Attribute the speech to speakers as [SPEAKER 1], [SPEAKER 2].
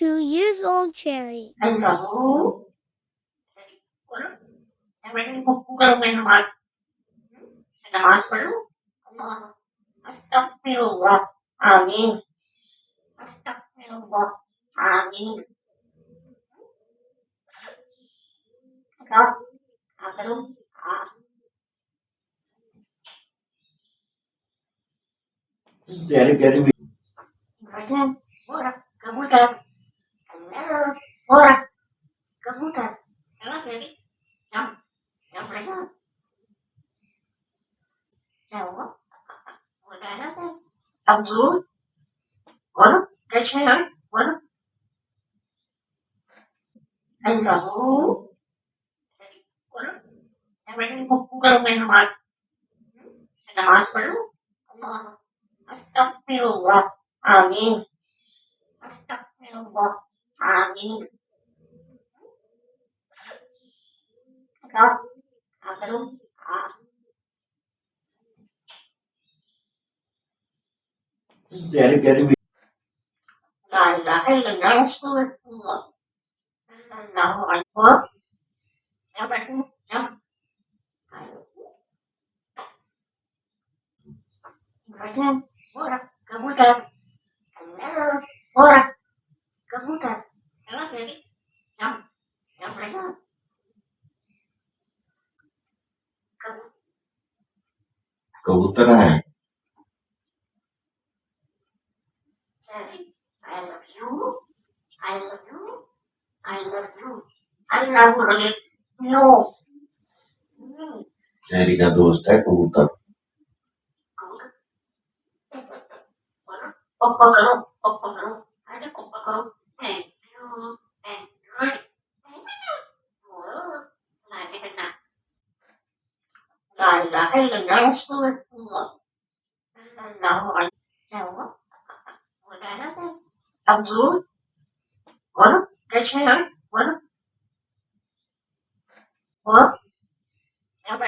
[SPEAKER 1] 2-year-old Cherry.
[SPEAKER 2] Hello. Astagfirullah. Amin. Astagfirullah. Amin. Kebutan. Orang. Kebutan. Emang jadi yang mana? Tahu? Udah ada kan? Tahu dulu. Orang. Kecil. Orang. Hello. Orang. Yang bukan main mat. Ada mat perlu. Astagfirullah. Amin. Astagfirullah. Amin.
[SPEAKER 3] कबूतर है
[SPEAKER 2] I love you. I love you. I love you. I love you. No.
[SPEAKER 3] Cherry का दोस्त है कबूतर
[SPEAKER 2] Papa karo. Ada papa karo. Thank you. Tahu dulu. Orang. Kecil. Orang. Yang